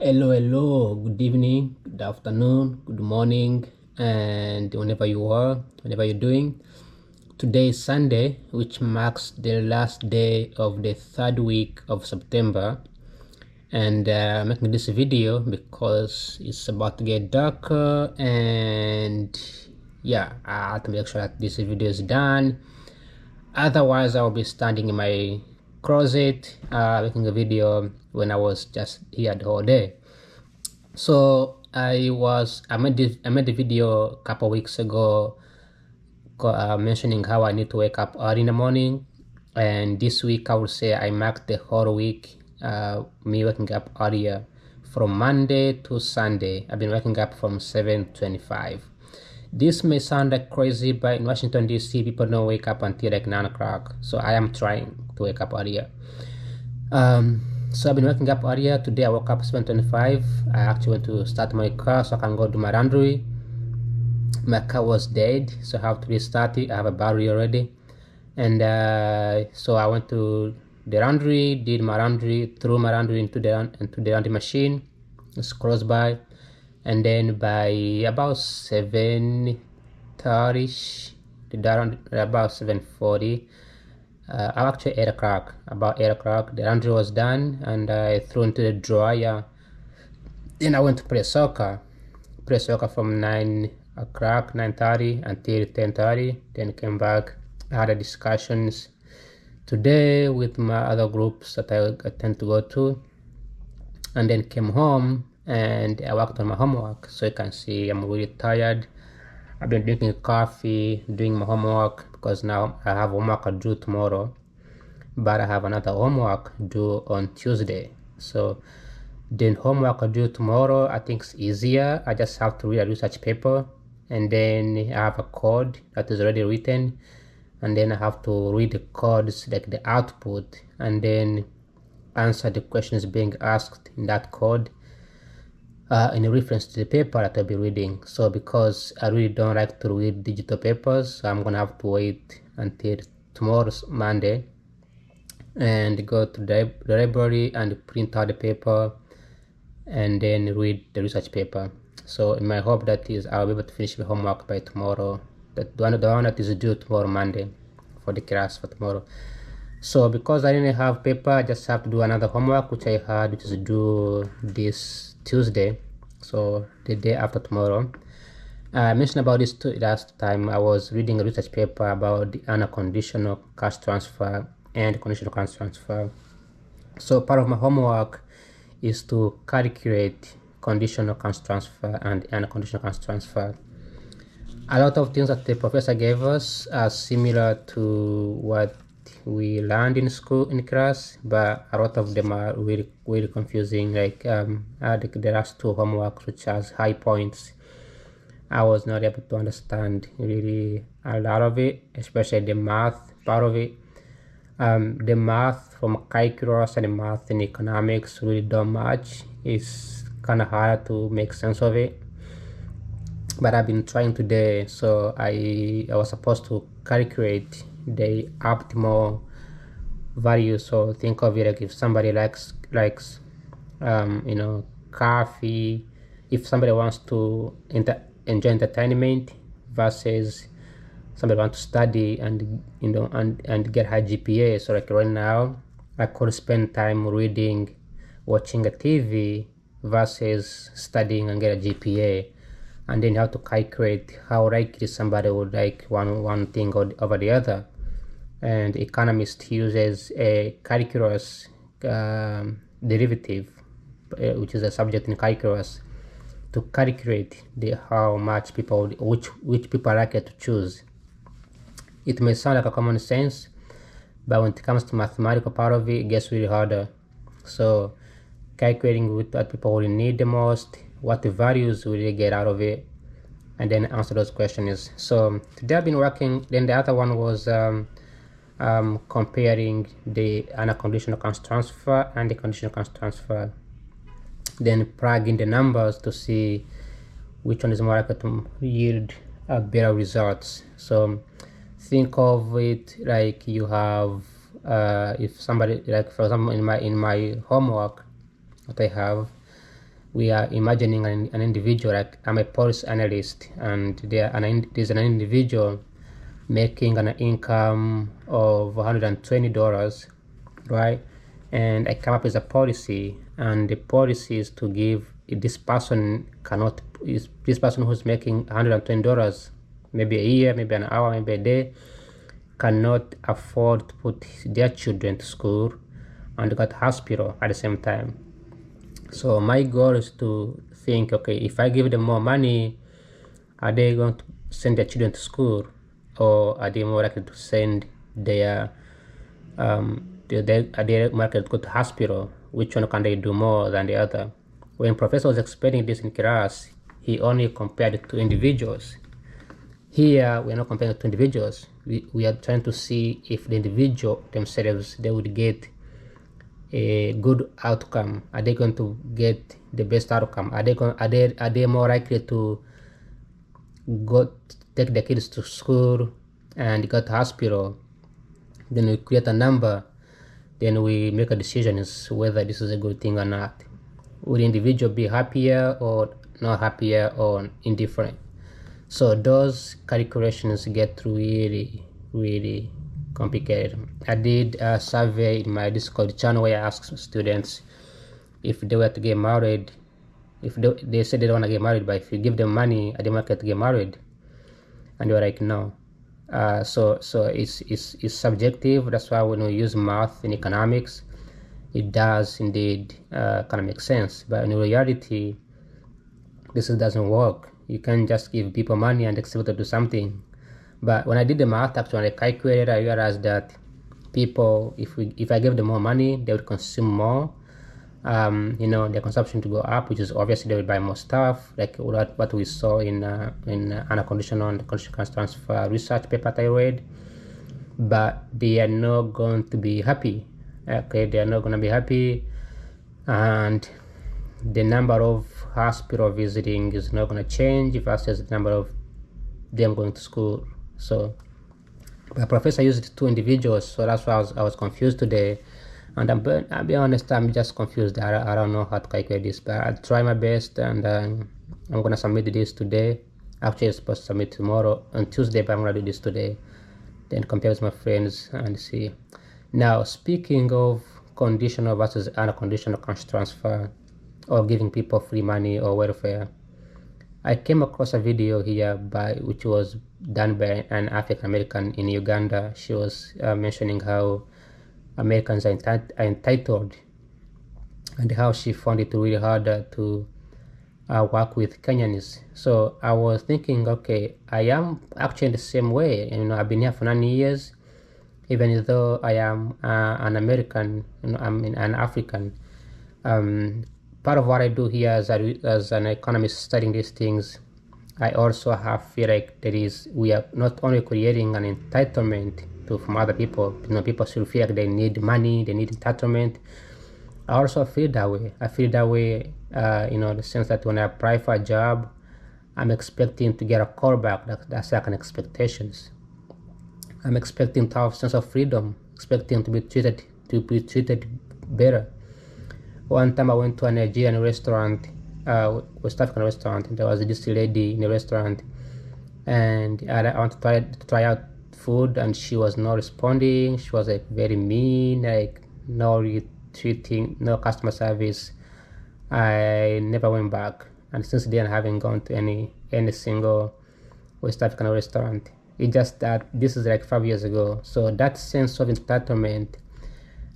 Hello, good evening, good afternoon, good morning, and whenever you're doing. Today is Sunday, which marks the last day of the third week of September. And I'm making this video because it's about to get darker, and yeah, I have to make sure that this video is done. Otherwise, I'll be standing in my closet making a video when I was just here the whole day. So I made the video a couple weeks ago mentioning how I need to wake up early in the morning, and this week I would say I marked the whole week me waking up earlier. From Monday to Sunday I've been waking up from 7:25. This may sound like crazy, but in Washington DC people don't wake up until like 9 o'clock, so I am trying to wake up earlier. So I've been waking up earlier. Today I woke up 7:25. I actually went to start my car so I can go do my laundry. My car was dead, so I have to restart it. I have a battery already. And so I went to the laundry, did my laundry, threw my laundry into the laundry machine. It's close by. And then by about 7:30, about 7:40, actually 8 o'clock, about 8 o'clock, the laundry was done and I threw into the dryer. Then I went to play soccer from 9 o'clock, 9:30 until 10:30. Then came back, had discussions today with my other groups that I tend to go to, and then came home and I worked on my homework. So you can see I'm really tired. I've been drinking coffee, doing my homework because now I have homework due tomorrow, but I have another homework due on Tuesday. So the homework due tomorrow, I think it's easier. I just have to read a research paper, and then I have a code that is already written, and then I have to read the codes, like the output, and then answer the questions being asked in that code in reference to the paper that I'll be reading. So because I really don't like to read digital papers, so I'm gonna have to wait until tomorrow's Monday and go to the library and print out the paper and then read the research paper. So in my hope that is I'll be able to finish the homework by tomorrow, the one that is due tomorrow Monday for the class for tomorrow. So because I didn't have paper, I just have to do another homework which I had, which is due this Tuesday, so the day after tomorrow. I mentioned about this last time. I was reading a research paper about the unconditional cash transfer and conditional cash transfer. So part of my homework is to calculate conditional cash transfer and unconditional cash transfer. A lot of things that the professor gave us are similar to what we learned in school in class, but a lot of them are really confusing. Like the last two homeworks, which has high points, I was not able to understand really a lot of it, especially the math part of it. The math from calculus and the math in economics really don't match. It's kind of hard to make sense of it, but I've been trying today. So I was supposed to calculate the optimal value. So think of it like if somebody likes coffee, if somebody wants to enjoy entertainment versus somebody wants to study and and get high GPA. So like right now I could spend time reading, watching a TV versus studying and get a GPA, and then you have to calculate how likely somebody would like one thing over the other. And economist uses a calculus derivative, which is a subject in calculus, to calculate how much people, which people are likely to choose. It may sound like a common sense, but when it comes to mathematical part of it, it gets really harder. So calculating what people really need the most, what the values will they get out of it, and then answer those questions. So today I've been working. Then the other one was comparing the unconditional cash transfer and the conditional cash transfer, then plug in the numbers to see which one is more likely to yield better results. So think of it like you have if somebody, like for example in my homework that I have, we are imagining an individual, like I'm a police analyst, and there's an individual making an income of $120, right? And I come up with a policy, and the policy is to give this person cannot is this person who's making $120, maybe a year, maybe an hour, maybe a day, cannot afford to put their children to school and go to hospital at the same time. So my goal is to think, okay, if I give them more money, are they going to send their children to school, or are they more likely to send their are they more likely to go to hospital? Which one can they do more than the other? When professor was explaining this in class, he only compared it to individuals. Here we are not comparing it to individuals. We are trying to see if the individual themselves they would get a good outcome. Are they going to get the best outcome? Are they more likely to go take the kids to school and go to hospital? Then we create a number, then we make a decision as whether this is a good thing or not. Would the individual be happier or not happier or indifferent? So those calculations get really, really complicated. I did a survey in my Discord channel where I asked students if they were to get married, if they said they don't want to get married, but if you give them money, are they more likely to get married? And they were like, no. So it's subjective. That's why when we use math in economics, it does indeed kind of make sense. But in reality, this doesn't work. You can't just give people money and expect them to do something. But when I did the math, actually, I calculated, I realized that people, if I give them more money, they would consume more. Their consumption to go up, which is obviously they will buy more stuff, like what we saw in unconditional and conditional transfer research paper that I read. But they are not going to be happy. Okay, they are not going to be happy, and the number of hospital visiting is not going to change versus the number of them going to school. So the professor used two individuals, so that's why I was confused today. And I'll be honest, I'm just confused. I don't know how to calculate this, but I'll try my best, and I'm gonna submit this today. Actually, I'm supposed to submit tomorrow on Tuesday, but I'm gonna do this today. Then compare with my friends and see. Now, speaking of conditional versus unconditional cash transfer, or giving people free money or welfare, I came across a video here which was done by an African American in Uganda. She was mentioning how Americans are entitled, and how she found it really hard to work with Kenyans. So I was thinking, okay, I am actually in the same way. I've been here for 9 years, even though I am an American. I'm an African. Part of what I do here as an economist studying these things, I also feel like we are not only creating an entitlement from other people. People still feel like they need money, they need entitlement. I also feel that way. I feel that way, the sense that when I apply for a job, I'm expecting to get a call back. That's like an expectations. I'm expecting to have a sense of freedom, expecting to be treated better. One time I went to a Nigerian restaurant, West African restaurant, and there was this lady in the restaurant, and I wanted to try out food, and she was not responding. She was like very mean, like no treating, no customer service. I never went back, and since then I haven't gone to any single West African restaurant. It's just that this is like 5 years ago. So that sense of entitlement,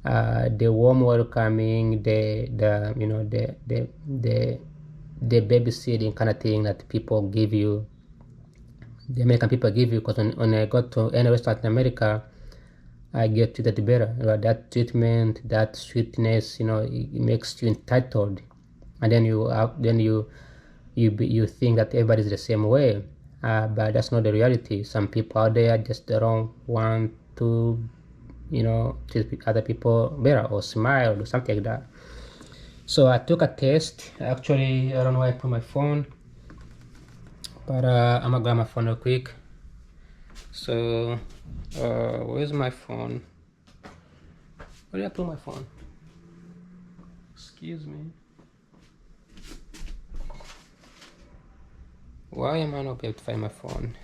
the warm welcoming, the babysitting kind of thing that people give you, the American people give you, because when I go to any restaurant in America, I get treated better. That treatment, that sweetness, it makes you entitled, and then you think that everybody's the same way, but that's not the reality. Some people out there just don't want to, treat other people better or smile or something like that. So I took a test. Actually, I don't know where I put my phone, but I'm gonna grab my phone real quick. So where's my phone? Where did I put my phone? Excuse me. Why am I not able to find my phone?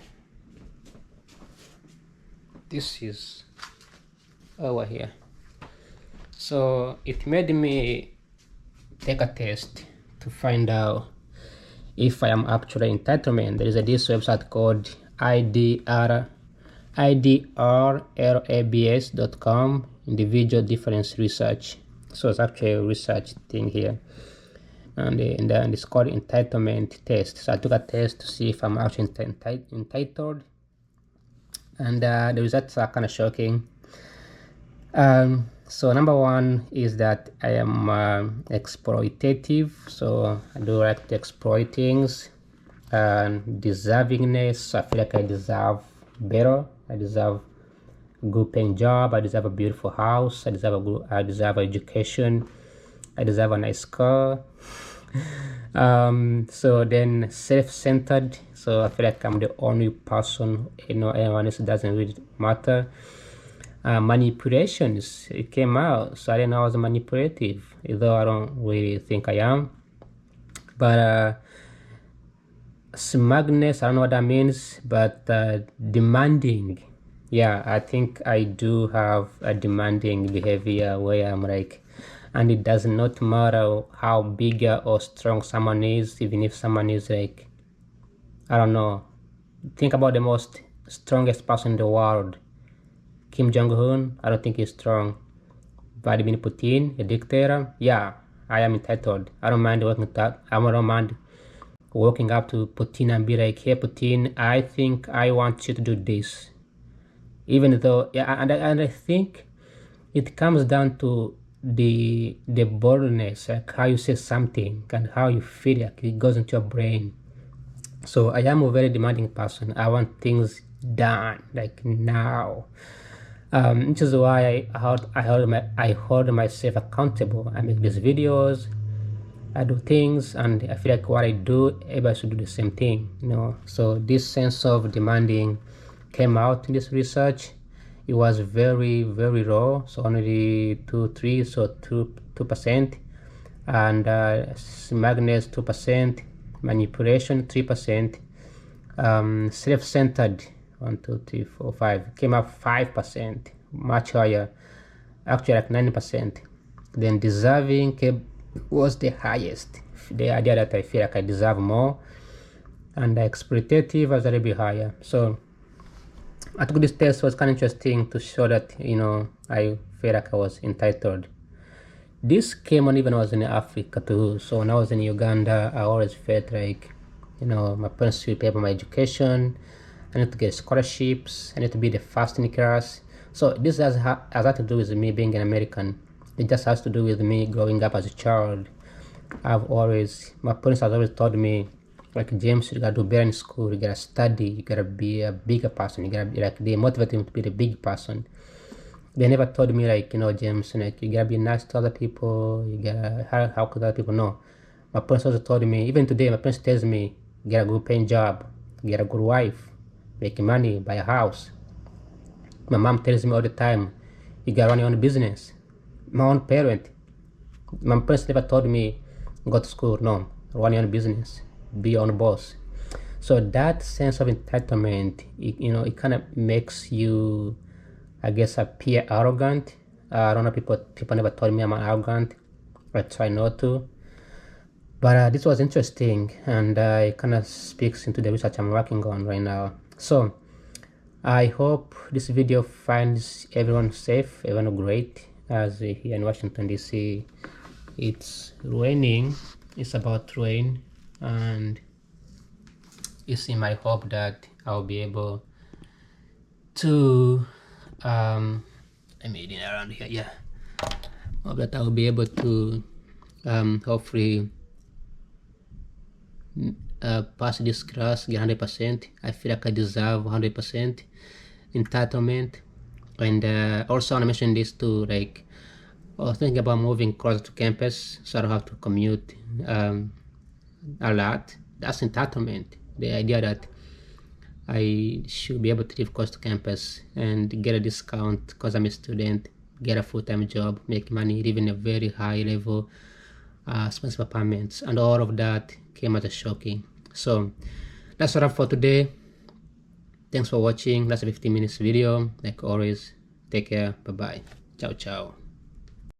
This is over here. So it made me take a test to find out if I am actually entitlement. There is this website called idrlabs.com, individual difference research. So it's actually a research thing here, and it's called entitlement test. So I took a test to see if I'm actually entitled, and the results are kind of shocking. So number one is that I am exploitative. So I do like to exploit things. Deservingness, I feel like I deserve better. I deserve a good paying job. I deserve a beautiful house. I deserve education. I deserve a nice car. So then self-centered. So I feel like I'm the only person, anyone else doesn't really matter. Manipulations, it came out, so I didn't know I was manipulative, though I don't really think I am. But smugness, I don't know what that means, but demanding, yeah, I think I do have a demanding behavior where I'm like, and it does not matter how big or strong someone is, even if someone is like, I don't know, think about the most strongest person in the world, Kim Jong-un. I don't think he's strong. Vladimir Putin, a dictator. Yeah, I am entitled. I don't mind working that. I don't mind walking up to Putin and be like, "Hey, Putin, I think I want you to do this." Even though, yeah, and I think it comes down to the boldness, like how you say something and how you feel like it goes into your brain. So I am a very demanding person. I want things done like now. Which is why I hold myself accountable. I make these videos, I do things, and I feel like what I do, everybody should do the same thing. So this sense of demanding came out in this research. It was very, very low, so only 2 3, so 2%, and smugness 2%, manipulation 3%, self-centered 1 2 3 4 5 came up 5%, much higher, actually like 90%. Then deserving was the highest, the idea that I feel like I deserve more, and the exploitative was a little bit higher. So I took this test. Was kind of interesting to show that I feel like I was entitled. This came on even when I was in Africa too. So when I was in Uganda, I always felt like my parents will pay for my education. I need to get scholarships. I need to be the first in the class. So this has nothing to do with me being an American. It just has to do with me growing up as a child. My parents have always told me, like, James, you gotta do better in school. You gotta study. You gotta be a bigger person. You gotta be like, they motivate me to be the big person. They never told me like, James, like, you gotta be nice to other people. You gotta help other people. No, my parents also told me. Even today, my parents tells me, get a good paying job, get a good wife, make money, buy a house. My mom tells me all the time, you gotta run your own business. My own parent, my parents never told me, go to school. No, run your own business, be your own boss. So that sense of entitlement, it kind of makes you, I guess, appear arrogant. I don't know, people never told me I'm arrogant. I try not to. But this was interesting, and it kind of speaks into the research I'm working on right now. So I hope this video finds everyone safe, everyone great, as here in Washington, D.C. It's raining. It's about to rain, and it's in my hope that I'll be able to I'm eating around here, yeah. Hope that I'll be able to hopefully pass this class, get 100%. I feel like I deserve 100% entitlement. And also I want to mention this too, like, I was thinking about moving closer to campus so I don't have to commute a lot. That's entitlement. The idea that I should be able to live close to campus and get a discount because I'm a student, get a full-time job, make money, live in a very high level, expensive apartments, and all of that came as a shocking. So that's all for today. Thanks for watching. That's a 15 minutes video. Like always, take care. Bye bye. Ciao ciao.